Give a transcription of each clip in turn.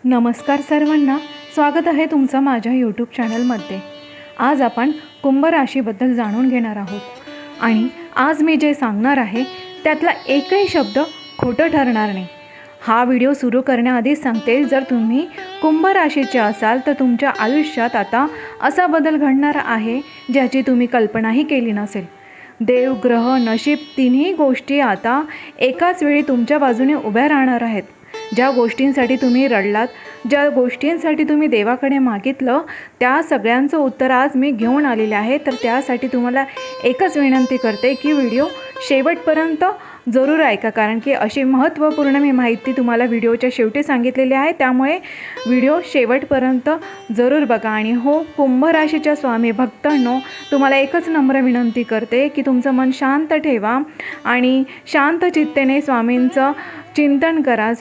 नमस्कार सर्वांना, स्वागत आहे तुमचं माझ्या यूट्यूब चॅनलमध्ये। आज आपण कुंभ राशीबद्दल जाणून घेणार आहोत आणि आज मी जे सांगणार आहे त्यातला एकही शब्द खोटं ठरणार नाही। हा व्हिडिओ सुरू करण्याआधी सांगते, जर तुम्ही कुंभ राशीचे असाल तर तुमच्या आयुष्यात आता असा बदल घडणार आहे ज्याची तुम्ही कल्पनाही केली नसेल। देव, ग्रह, नशीब तिन्ही गोष्टी आता एकाच वेळी तुमच्या बाजूने उभ्या राहणार आहेत। ज्या गोष्टींसाठी तुम्ही रडलात, ज्या गोष्टींसाठी तुम्ही देवाकडे मागितलं, त्या सगळ्यांचं उत्तर आज मी घेऊन आलेले आहे। तर त्यासाठी तुम्हाला एकच विनंती करते की व्हिडिओ शेवटपर्यंत जरूर ऐका, कारण की अशी महत्त्वपूर्ण मी माहिती तुम्हाला व्हिडिओच्या शेवटी सांगितलेली आहे। त्यामुळे व्हिडिओ शेवटपर्यंत जरूर बघा। आणि हो, कुंभ राशीच्या स्वामी भक्तांनो, तुम्हाला एकच नम्र विनंती करते की तुमचं मन शांत ठेवा आणि शांत चित्तेने स्वामींचं चिंतन करा।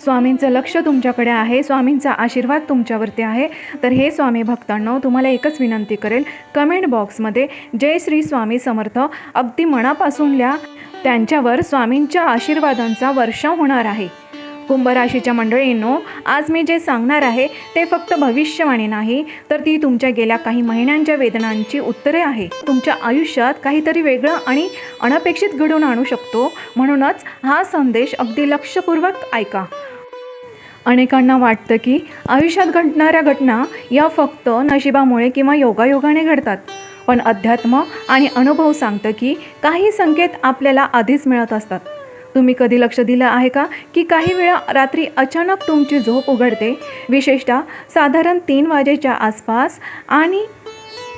स्वामींचं लक्ष तुमच्याकडे आहे, स्वामींचा आशीर्वाद तुमच्यावरती आहे। तर हे स्वामी भक्तांनो, तुम्हाला एकच विनंती करेल, कमेंट बॉक्समध्ये जय श्री स्वामी समर्थ अगदी मनापासून लिहा। त्यांच्यावर स्वामींच्या आशीर्वादांचा वर्षाव होणार आहे। कुंभ राशीच्या मंडळींनो, आज मी जे सांगणार आहे ते फक्त भविष्यवाणी नाही, तर ती तुमच्या गेल्या काही महिन्यांच्या वेदनांची उत्तरे आहे। तुमच्या आयुष्यात काहीतरी वेगळं आणि अनपेक्षित घडून आणू शकतो, म्हणूनच हा संदेश अगदी लक्षपूर्वक ऐका। अनेकांना वाटतं की आयुष्यात घडणाऱ्या घटना या फक्त नशिबामुळे किंवा योगायोगाने घडतात, पण अध्यात्म आणि अनुभव सांगतं की काही संकेत आपल्याला आधीच मिळत असतात। तुम्ही कधी लक्ष दिलं आहे का की काही वेळा रात्री अचानक तुमची झोप उघडते, विशेषतः साधारण 3 वाजेच्या आसपास, आणि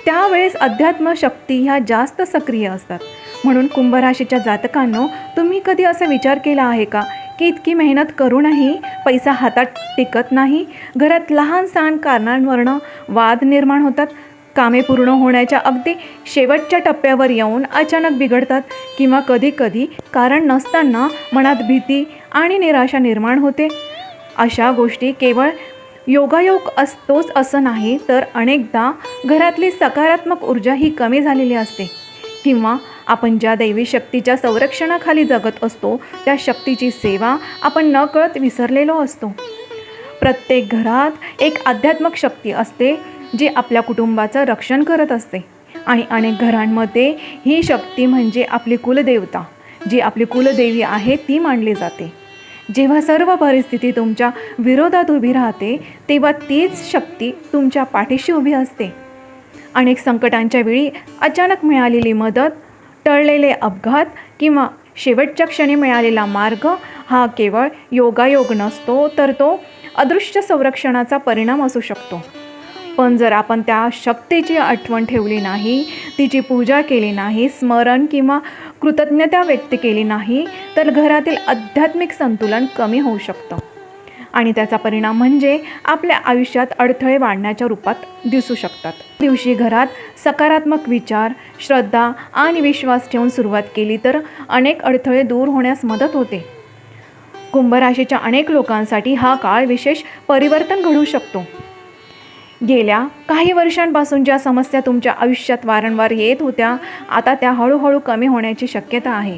त्यावेळेस अध्यात्म शक्ती ह्या जास्त सक्रिय असतात। म्हणून कुंभ राशीच्या जातकांनो, तुम्ही कधी असा विचार केला आहे का की इतकी मेहनत करूनही पैसा हातात टिकत नाही? घरात लहान सहान कारणांवरनं वाद निर्माण होतात, कामे पूर्ण होण्याच्या अगदी शेवटच्या टप्प्यावर येऊन अचानक बिघडतात, किंवा कधीकधी कारण नसताना मनात भीती आणि निराशा निर्माण होते। अशा गोष्टी केवळ योगायोग असतोच असं नाही, तर अनेकदा घरातली सकारात्मक ऊर्जा ही कमी झालेली असते, किंवा आपण ज्या दैवी शक्तीच्या संरक्षणाखाली जगत असतो त्या शक्तीची सेवा आपण नकळत विसरलेलो असतो। प्रत्येक घरात एक आध्यात्मिक शक्ती असते जी आपल्या कुटुंबाचं रक्षण करत असते, आणि अनेक घरांमध्ये ही शक्ती म्हणजे आपली कुलदेवता, जी आपली कुलदेवी आहे ती मानली जाते। जेव्हा सर्व परिस्थिती तुमच्या विरोधात उभी राहते, तेव्हा तीच शक्ती तुमच्या पाठीशी उभी असते। अनेक संकटांच्या वेळी अचानक मिळालेली मदत, टळलेले अपघात किंवा शेवटच्या क्षणी मिळालेला मार्ग हा केवळ योगायोग नसतो, तर तो अदृश्य संरक्षणाचा परिणाम असू शकतो। पण जर आपण त्या शक्तीची आठवण ठेवली नाही, तिची पूजा केली नाही, स्मरण किंवा कृतज्ञता व्यक्त केली नाही, तर घरातील आध्यात्मिक संतुलन कमी होऊ शकतं, आणि त्याचा परिणाम म्हणजे आपल्या आयुष्यात अडथळे वाढण्याच्या रूपात दिसू शकतात। दिवशी घरात सकारात्मक विचार, श्रद्धा आणि विश्वास ठेवून सुरुवात केली तर अनेक अडथळे दूर होण्यास मदत होते। कुंभ राशीच्या अनेक लोकांसाठी हा काळ विशेष परिवर्तन घडू शकतो। गेल्या काही वर्षांपासून ज्या समस्या तुमच्या आयुष्यात वारंवार येत होत्या, आता त्या हळूहळू कमी होण्याची शक्यता आहे।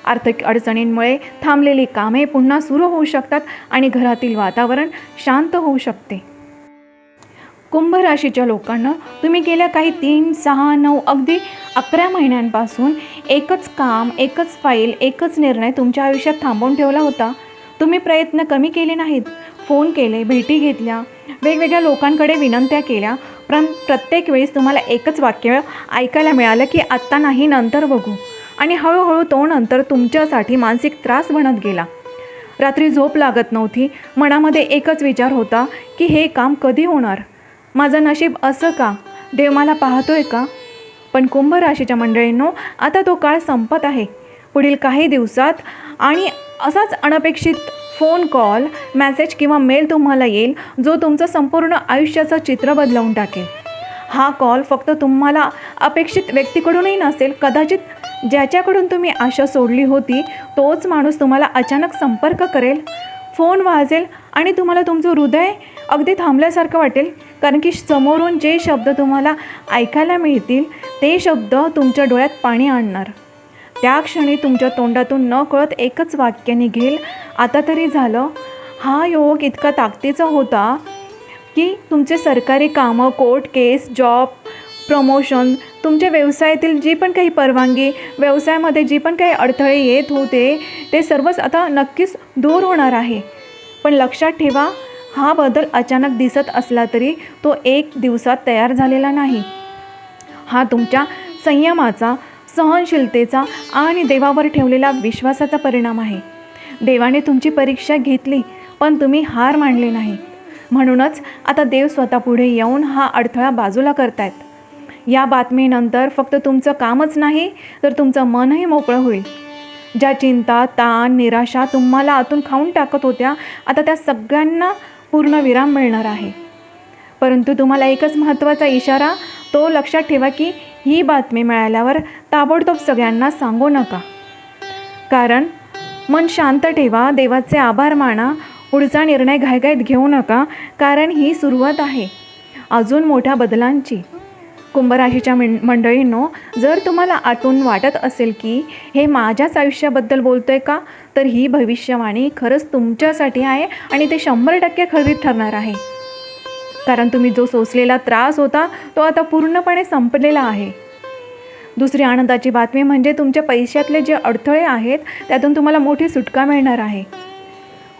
आर्थिक अडचणींमुळे थांबलेली कामे पुन्हा सुरू होऊ शकतात आणि घरातील वातावरण शांत होऊ शकते। कुंभ राशीच्या लोकांना, तुम्ही गेल्या काही 3, 6, 9 अगदी 11 महिन्यांपासून एकच काम, एकच फाईल, एकच निर्णय तुमच्या आयुष्यात थांबवून ठेवला होता। तुम्ही प्रयत्न कमी केले नाहीत, फोन केले, भेटी घेतल्या, वेगवेगळ्या लोकांकडे विनंत्या केल्या, पण प्रत्येक वेळेस तुम्हाला एकच वाक्य ऐकायला मिळालं की आत्ता नाही, नंतर बघू, आणि हळूहळू तो नंतर तुमच्यासाठी मानसिक त्रास बनत गेला। रात्री झोप लागत नव्हती, मनामध्ये एकच विचार होता की हे काम कधी होणार, माझं नशीब असं का, देव मला पाहतोय का? पण कुंभ राशीच्या मंडळींनो, आता तो काळ संपत आहे। पुढील काही दिवसात आणि असाच अनपेक्षित फोन कॉल, मेसेज किंवा मेल तुम्हाला येईल, जो तुमचं संपूर्ण आयुष्याचं चित्र बदलवून टाकेल। हा कॉल फक्त तुम्हाला अपेक्षित व्यक्तीकडूनही नसेल, कदाचित ज्याच्याकडून तुम्ही आशा सोडली होती तोच माणूस तुम्हाला अचानक संपर्क करेल। फोन वाजेल आणि तुम्हाला तुमचं हृदय अगदी थांबल्यासारखं वाटेल, कारण की समोरून जे शब्द तुम्हाला ऐकायला मिळतील ते शब्द तुमच्या डोळ्यात पाणी आणणार। त्या क्षणी तुमच्या तोंडातून नकळत एकच वाक्य निघेल, आता तरी झालं, हा योग इतका ताकदीचा होता की तुमचे सरकारी कामं, कोर्ट केस, जॉब, प्रमोशन, तुमच्या व्यवसायातील जी पण काही परवानगी, व्यवसायामध्ये जी पण काही अडथळे येत होते ते सर्वच आता नक्कीच दूर होणार आहे. पण लक्षात ठेवा, हा बदल अचानक दिसत असला तरी तो एक दिवसात तयार झालेला नाही. हा तुमच्या संयमाचा, सहनशीलतेचा आणि देवावर ठेवलेला विश्वासाचा परिणाम आहे. देवाने तुमची परीक्षा घेतली, पण तुम्ही हार मानले नाही. म्हणूनच आता देव स्वतः पुढे येऊन हा अडथळा बाजूला करतायत. या बातमीनंतर फक्त तुमचं कामच नाही तर तुमचं मनही मोकळं होईल. ज्या चिंता, ताण, निराशा तुम्हाला आतून खाऊन टाकत होत्या, आता त्या सगळ्यांना पूर्ण विराम मिळणार आहे. परंतु तुम्हाला एकच महत्त्वाचा इशारा, तो लक्षात ठेवा की ही बातमी मिळाल्यावर ताबडतोब सगळ्यांना सांगू नका. कारण मन शांत ठेवा, देवाचे आभार माना, पुढचा निर्णय घाईघाईत घेऊ नका, कारण ही सुरुवात आहे अजून मोठ्या बदलांची. कुंभराशीच्या मंडळींनो, जर तुम्हाला आतून वाटत असेल की हे माझ्याच आयुष्याबद्दल बोलतोय का, तर ही भविष्यवाणी खरंच तुमच्यासाठी आहे आणि ते 100% खरी ठरणार आहे. कारण तुम्ही जो सोसलेला त्रास होता तो आता पूर्णपणे संपलेला आहे. दुसरी आनंदाची बातमी म्हणजे तुमच्या पैशातले जे अडथळे आहेत त्यातून तुम्हाला मोठी सुटका मिळणार आहे.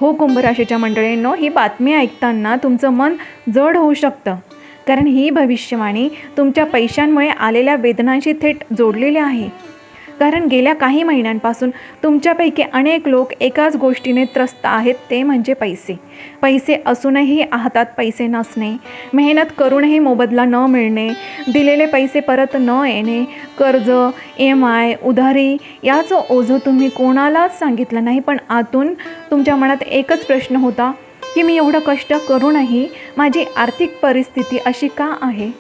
हो कुंभराशीच्या मंडळींनो, ही बातमी ऐकताना तुमचं मन जड होऊ शकतं, कारण ही भविष्यवाणी तुमच्या पैशांमुळे आलेल्या वेदनांशी थेट जोडलेली आहे. कारण गेल्या काही महिन्यांपासून तुमच्यापैकी अनेक लोक एकाच गोष्टीने त्रस्त आहेत, ते म्हणजे पैसे. पैसे असूनही हातात पैसे नसणे, मेहनत करूनही मोबदला न मिळणे, दिलेले पैसे परत न येणे, कर्ज, EMI, उधारी याचं ओझं तुम्ही कोणालाच सांगितलं नाही, पण आतून तुमच्या मनात एकच प्रश्न होता की मी एवढं कष्ट करूनही माझी आर्थिक परिस्थिती अशी का आहे.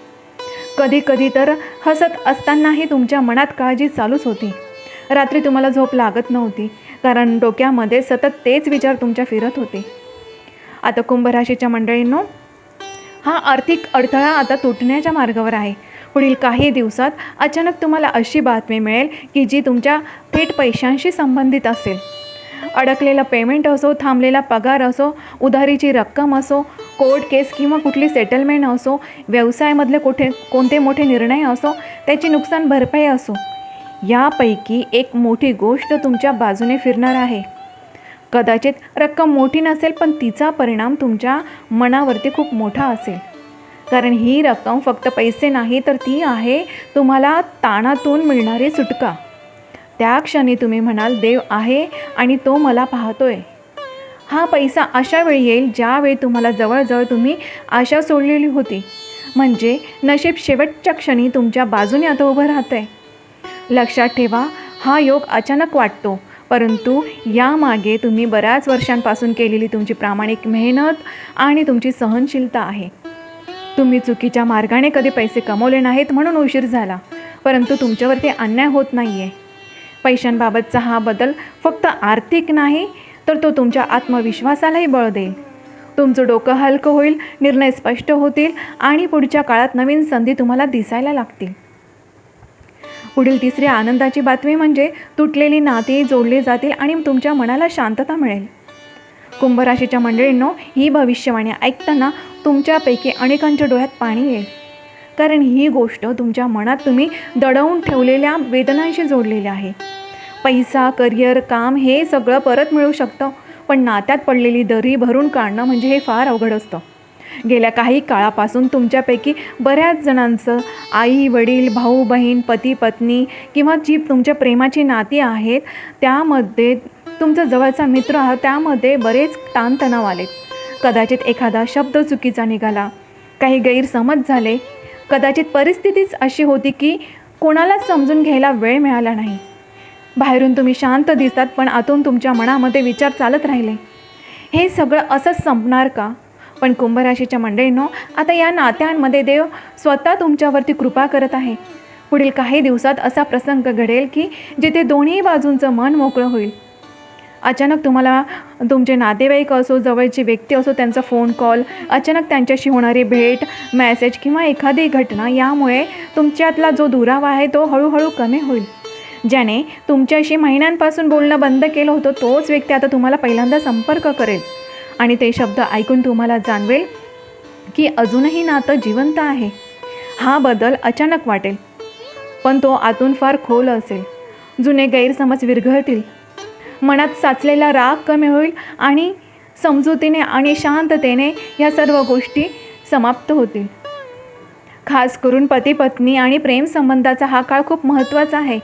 कधी कधी तर हसत असतानाही तुमच्या मनात काळजी चालूच होती. रात्री तुम्हाला झोप लागत नव्हती, कारण डोक्यामध्ये सतत तेच विचार तुमच्या फिरत होते. आता कुंभराशीच्या मंडळींनो, हा आर्थिक अडथळा आता तुटण्याच्या मार्गावर आहे. पुढील काही दिवसात अचानक तुम्हाला अशी बातमी मिळेल की जी तुमच्या थेट पैशांशी संबंधित असेल. अडकलेलं पेमेंट असो, थांबलेला पगार असो, उधारीची रक्कम असो, कोर्ट केस किंवा कुठली सेटलमेंट असो, व्यवसायामधले कोणते मोठे निर्णय असो, त्याची नुकसान भरपाई असो, यापैकी एक मोठी गोष्ट तुमच्या बाजूने फिरणार आहे. कदाचित रक्कम मोठी नसेल, पण तिचा परिणाम तुमच्या मनावरती खूप मोठा असेल. कारण ही रक्कम फक्त पैसे नाही, तर ती आहे तुम्हाला ताणातून मिळणारी सुटका. त्या क्षणी तुम्ही म्हणाल, देव आहे आणि तो मला पाहतोय. हा पैसा अशा वेळी येईल ज्यावेळी तुम्हाला जवळजवळ तुम्ही आशा सोडलेली होती. म्हणजे नशीब शेवटच्या क्षणी तुमच्या बाजूने आता उभं राहतं आहे. लक्षात ठेवा, हा योग अचानक वाटतो, परंतु यामागे तुम्ही बऱ्याच वर्षांपासून केलेली तुमची प्रामाणिक मेहनत आणि तुमची सहनशीलता आहे. तुम्ही चुकीच्या मार्गाने कधी पैसे कमवले नाहीत म्हणून उशीर झाला, परंतु तुमच्यावरती अन्याय होत नाही आहे. पैशांबाबतचा हा बदल फक्त आर्थिक नाही, तर तो तुमच्या आत्मविश्वासालाही बळ देईल. तुमचं डोकं हलकं होईल, निर्णय स्पष्ट होतील आणि पुढच्या काळात नवीन संधी तुम्हाला दिसायला लागतील. पुढील तिसरी आनंदाची बातमी म्हणजे तुटलेली नाती जोडली जातील आणि तुमच्या मनाला शांतता मिळेल. कुंभराशीच्या मंडळींनो, ही भविष्यवाणी ऐकताना तुमच्यापैकी अनेकांच्या डोळ्यात पाणी येईल. कारण ही गोष्ट तुमच्या मनात तुम्ही दडवून ठेवलेल्या वेदनांशी जोडलेली आहे. पैसा, करिअर, काम हे सगळं परत मिळू शकतं, पण नात्यात पडलेली दरी भरून काढणं म्हणजे हे फार अवघड असतं. गेल्या काही काळापासून तुमच्यापैकी बऱ्याच जणांचं आई, वडील, भाऊ, बहीण, पती, पत्नी किंवा जी तुमच्या प्रेमाची नाती आहेत त्यामध्ये तुमचा जवळचा मित्र आहात, त्यामध्ये बरेच ताणतणाव आलेत. कदाचित एखादा शब्द चुकीचा निघाला, काही गैरसमज झाले, कदाचित परिस्थितीच अशी होती की कोणालाच समजून घ्यायला वेळ मिळाला नाही. बाहेरून तुम्ही शांत दिसतात, पण आतून तुमच्या मनामध्ये विचार चालत राहिले. हे सगळं असंच संपणार का? पण कुंभराशीच्या मंडळींनो, आता या नात्यांमध्ये देव स्वतः तुमच्यावरती कृपा करत आहे. पुढील काही दिवसात असा प्रसंग घडेल की जिथे दोन्ही बाजूंचं मन मोकळं होईल. अचानक तुम्हाला तुमचे नातेवाईक असो, जवळची व्यक्ती असो, त्यांचा फोन कॉल, अचानक त्यांच्याशी होणारी भेट, मेसेज किंवा एखादी घटना, यामुळे तुमच्यातला जो दुरावा आहे तो हळूहळू कमी होईल. ज्याने तुमच्याशी महिन्यांपासून बोलणं बंद केलं होतं, तोच व्यक्ती आता तुम्हाला पहिल्यांदा संपर्क करेल. आणि ते शब्द ऐकून तुम्हाला जाणवेल की अजूनही नातं जिवंत आहे. हा बदल अचानक वाटेल, पण तो आतून फार खोल असेल. जुने गैरसमज विरघळतील, मनात साचलेला राग कमी होईल आणि समजुतीने आणि शांततेने या सर्व गोष्टी समाप्त होतील. खास करून पती पत्नी आणि प्रेमसंबंधाचा हा काळ खूप महत्त्वाचा आहे.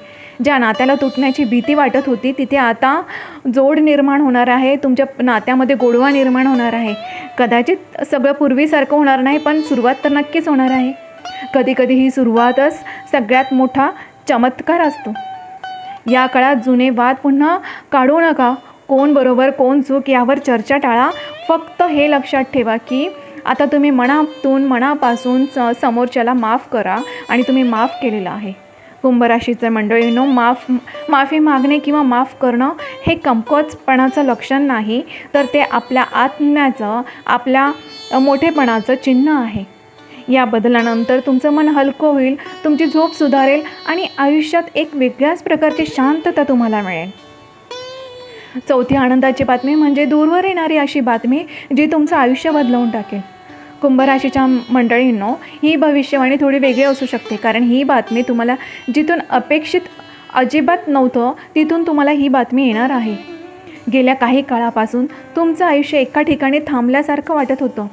ज्या नात्याला तुटण्याची भीती वाटत होती तिथे आता जोड निर्माण होणार आहे. तुमच्या नात्यामध्ये गोडवा निर्माण होणार आहे. कदाचित सगळं पूर्वीसारखं होणार नाही, पण सुरुवात तर नक्कीच होणार आहे. कधीकधी ही सुरुवातच सगळ्यात मोठा चमत्कार असतो. या काळात जुने वाद पुन्हा काढू नका. कोण बरोबर कोण चूक यावर चर्चा टाळा. फक्त हे लक्षात ठेवा की आता तुम्ही मनापासून समोरच्याला माफ करा आणि तुम्ही माफ केलेलं आहे. कुंभराशीचं मंडळींनो, माफी मागणे किंवा माफ करणं हे कमकुवतपणाचं लक्षण नाही, तर ते आपल्या आत्म्याचं, आपल्या मोठेपणाचं चिन्ह आहे. या बदलानंतर तुमचं मन हलकं होईल, तुमची झोप सुधारेल आणि आयुष्यात एक वेगळ्याच प्रकारची शांतता तुम्हाला मिळेल. चौथी आनंदाची बातमी म्हणजे दूरवर येणारी अशी बातमी जी तुमचं आयुष्य बदलवून टाकेल. कुंभराशीच्या मंडळींनो, ही भविष्यवाणी थोडी वेगळी असू शकते, कारण ही बातमी तुम्हाला जिथून अपेक्षित अजिबात नव्हतं तिथून तुम्हाला ही बातमी येणार आहे. गेल्या काही काळापासून तुमचं आयुष्य एका ठिकाणी थांबल्यासारखं वाटत होतं.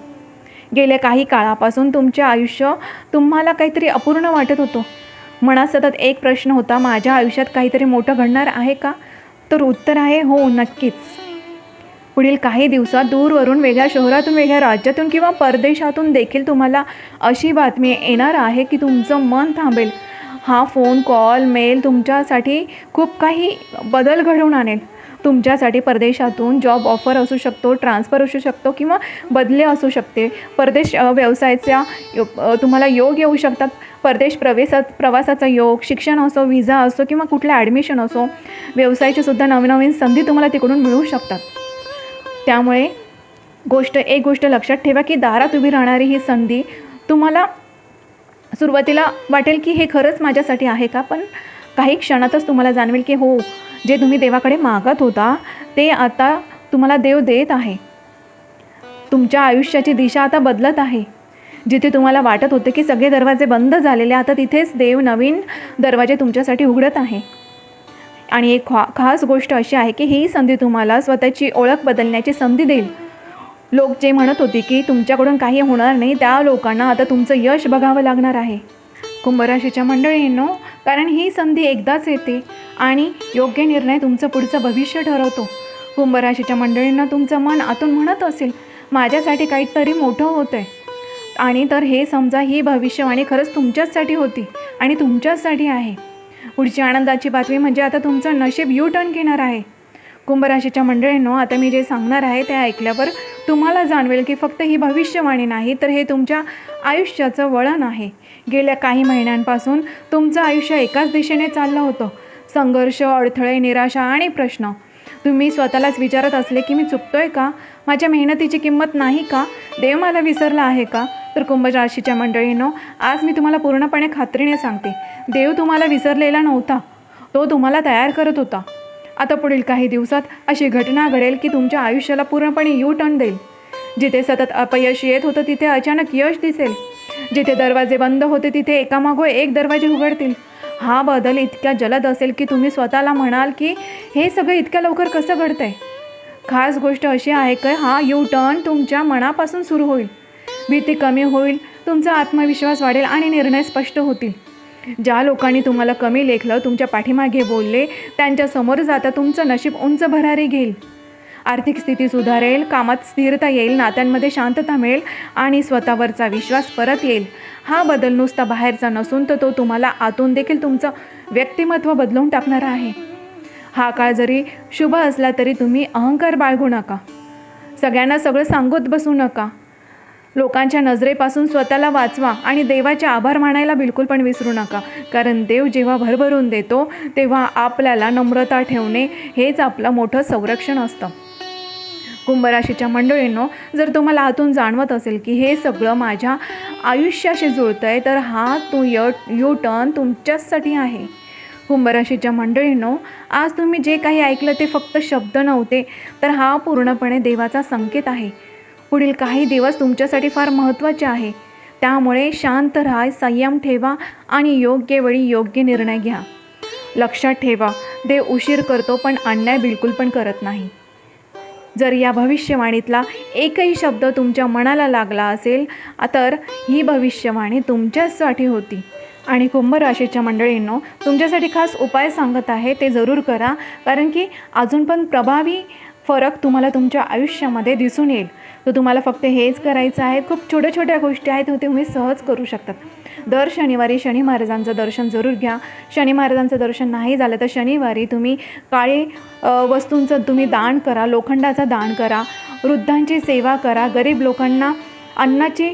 गेल्या काही काळापासून तुमचे आयुष्य तुम्हाला काहीतरी अपूर्ण वाटत होतं. मनात सतत एक प्रश्न होता, माझ्या आयुष्यात काहीतरी मोठं घडणार आहे का? तर उत्तर आहे हो, नक्कीच. पुढील काही दिवसात दूरवरून, वेगळ्या शहरातून, वेगळ्या राज्यातून किंवा परदेशातून देखील तुम्हाला अशी बातमी येणार आहे की तुमचं मन थांबेल. हा फोन कॉल, मेल तुमच्यासाठी खूप काही बदल घडवून आणेल. तुमच्यासाठी परदेशातून जॉब ऑफर असू शकतो, ट्रान्सफर असू शकतो किंवा बदले असू शकते. परदेश व्यवसायाचा तुम्हाला योग येऊ शकतात. परदेश प्रवासाचा योग, शिक्षण असो, व्हिसा असो किंवा कुठलं ॲडमिशन असो, व्यवसायाची सुद्धा नवीन संधी तुम्हाला तिकडून मिळू शकतात. त्यामुळे एक गोष्ट लक्षात ठेवा की दारात उभी राहणारी ही संधी तुम्हाला सुरुवातीला वाटेल की हे खरंच माझ्यासाठी आहे का, पण काही क्षणातच तुम्हाला जाणवेल की हो, जे तुम्ही देवाकडे मागत होता ते आता तुम्हाला देव देत आहे. तुमच्या आयुष्याची दिशा आता बदलत आहे. जिथे तुम्हाला वाटत होते की सगळे दरवाजे बंद झालेले, आता तिथेच देव नवीन दरवाजे तुमच्यासाठी उघडत आहे. आणि एक खास गोष्ट अशी आहे की ही संधी तुम्हाला स्वतःची ओळख बदलण्याची संधी देईल. लोक जे म्हणत होते की तुमच्याकडून काही होणार नाही, त्या लोकांना आता तुमचं यश बघावं लागणार आहे. कुंभराशीच्या मंडळींनो, कारण ही संधी एकदाच येते आणि योग्य निर्णय तुमचं पुढचं भविष्य ठरवतो. कुंभराशीच्या मंडळींना तुमचं मन आतून म्हणत असेल, माझ्यासाठी काहीतरी मोठं होतं आहे, आणि तर हे समजा ही भविष्यवाणी खरंच तुमच्याचसाठी होती आणि तुमच्याचसाठी आहे. पुढची आनंदाची बातमी म्हणजे आता तुमचं नशीब यू टर्न घेणार आहे. कुंभराशीच्या मंडळींनो, आता मी जे सांगणार आहे ते ऐकल्यावर तुम्हाला जाणवेल की फक्त ही भविष्यवाणी नाही, तर हे तुमच्या आयुष्याचं वळण आहे. गेल्या काही महिन्यांपासून तुमचं आयुष्य एकाच दिशेने चाललं होतं. संघर्ष, अडथळे, निराशा आणि प्रश्न. तुम्ही स्वतःलाच विचारत असले की मी चुकतोय का? माझ्या मेहनतीची किंमत नाही का? देव मला विसरला आहे का? तर कुंभ राशीच्या मंडळींनो, आज मी तुम्हाला पूर्णपणे खात्रीने सांगते, देव तुम्हाला विसरलेला नव्हता, तो तुम्हाला तयार करत होता. आता पुढील काही दिवसात अशी घटना घडेल की तुमच्या आयुष्याला पूर्णपणे यू टर्न देईल. जिथे सतत अपयश येत होतं तिथे अचानक यश दिसेल. जिथे दरवाजे बंद होते तिथे एकामागोमाग एक दरवाजे उघडतील. हा बदल इतक्या जलद असेल की तुम्ही स्वतःला म्हणाल की हे सगळं इतक्या लवकर कसं घडतंय. खास गोष्ट अशी आहे की हा यू टर्न तुमच्या मनापासून सुरू होईल. भीती कमी होईल, तुमचा आत्मविश्वास वाढेल आणि निर्णय स्पष्ट होतील. ज्या लोकांनी तुम्हाला कमी लेखलं, तुमच्या पाठीमागे बोलले, त्यांच्यासमोर जाता तुमचं नशीब उंच भरारी घेईल. आर्थिक स्थिती सुधारेल, कामात स्थिरता येईल, नात्यांमध्ये शांतता मिळेल आणि स्वतःवरचा विश्वास परत येईल. हा बदल नुसता बाहेरचा नसून तर तो तुम्हाला आतून देखील तुमचं व्यक्तिमत्व बदलवून टाकणारा आहे. हा काळ जरी शुभ असला तरी तुम्ही अहंकार बाळगू नका. सगळ्यांना सगळं सांगत बसू नका. लोकांच्या नजरेपासून स्वतःला वाचवा आणि देवाचे आभार मानायला बिलकुल पण विसरू नका. कारण देव जेव्हा भरभरून देतो तेव्हा आपल्याला नम्रता ठेवणे हेच आपलं मोठं संरक्षण असतं. कुंभराशीच्या मंडळींनो, जर तुम्हाला आतून जाणवत असेल की हे सगळं माझ्या आयुष्याशी जुळतं आहे, तर हा यू टर्न तुमच्याचसाठी आहे. कुंभ राशीच्या मंडळींनो, आज तुम्ही जे काही ऐकलं ते फक्त शब्द नव्हते, तर हा पूर्णपणे देवाचा संकेत आहे. पुढील काही दिवस तुमच्यासाठी फार महत्त्वाचे आहे. त्यामुळे शांत राहा, संयम ठेवा आणि योग्य वेळी योग्य निर्णय घ्या. लक्षात ठेवा, देव उशीर करतो पण अन्याय बिलकुल पण करत नाही. जर या भविष्यवाणीतला एकही शब्द तुमच्या मनाला लागला असेल तर ही भविष्यवाणी तुमच्यासाठी होती. आणि कुंभ राशीच्या मंडळींनो, तुमच्यासाठी खास उपाय सांगत आहे, ते जरूर करा, कारण की अजून पण प्रभावी फरक तुम्हाला तुमच्या आयुष्यामध्ये दिसून येईल. तर तुम्हाला फक्त हेच करायचं आहे. खूप छोट्या छोट्या गोष्टी आहेत, ते तुम्ही सहज करू शकतात. दर शनिवारी शनी महाराजांचं दर्शन जरूर घ्या. शनी महाराजांचं दर्शन नाही झालं तर शनिवारी तुम्ही काळे वस्तूंचं तुम्ही दान करा, लोखंडाचं दान करा, वृद्धांची सेवा करा, गरीब लोकांना अन्नाची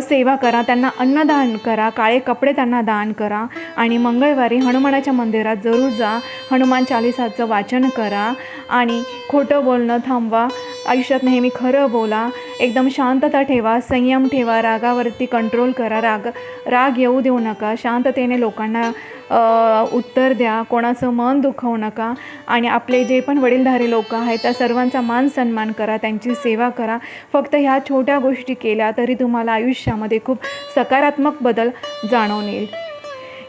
सेवा करा, त्यांना अन्नदान करा, काळे कपडे त्यांना दान करा. आणि मंगळवारी हनुमानाच्या मंदिरात जरूर जा, हनुमान चालिसाचं वाचन करा आणि खोटं बोलणं थांबवा. आयुष्यात नेहमी खरं बोला, एकदम शांतता ठेवा, संयम ठेवा, रागावरती कंट्रोल करा, राग येऊ देऊ नका, शांततेने लोकांना उत्तर द्या, कोणाचं मन दुखवू नका. आणि आपले जे पण वडीलधारी लोक आहेत त्या सर्वांचा मान सन्मान करा, त्यांची सेवा करा. फक्त ह्या छोट्या गोष्टी केल्या तरी तुम्हाला आयुष्यामध्ये खूप सकारात्मक बदल जाणवून येईल.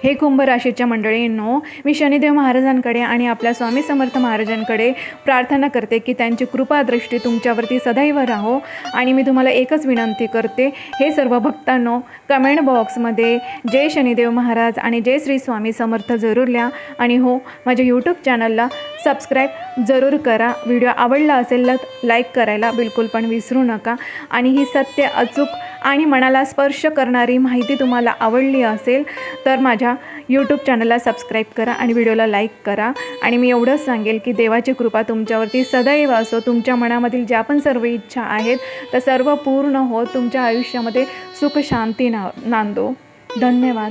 हे कुंभ राशीच्या मंडळींनो, मी शनिदेव महाराजांकडे आणि आपल्या स्वामी समर्थ महाराजांकडे प्रार्थना करते की त्यांची कृपादृष्टी तुमच्यावरती सदैव राहो. आणि मी तुम्हाला एकच विनंती करते, हे सर्व भक्तांनो, कमेंट बॉक्समध्ये जय शनिदेव महाराज आणि जय श्री स्वामी समर्थ जरूर लिहा. आणि हो, माझ्या यूट्यूब चॅनलला सबस्क्राईब जरूर करा. व्हिडिओ आवडला असेल तर लाईक करायला बिलकुल पण विसरू नका. आणि ही सत्य, अचूक आणि मनाला स्पर्श करणारी माहिती तुम्हाला आवडली असेल तर माझ्या यूट्यूब चॅनलला सबस्क्राईब करा आणि व्हिडिओला लाईक करा. आणि मी एवढंच सांगेल की देवाची कृपा तुमच्यावरती सदैव असो. तुमच्या मनामधील ज्या पण सर्व इच्छा आहेत त्या सर्व पूर्ण होत तुमच्या आयुष्यामध्ये सुख शांती नांदो. धन्यवाद.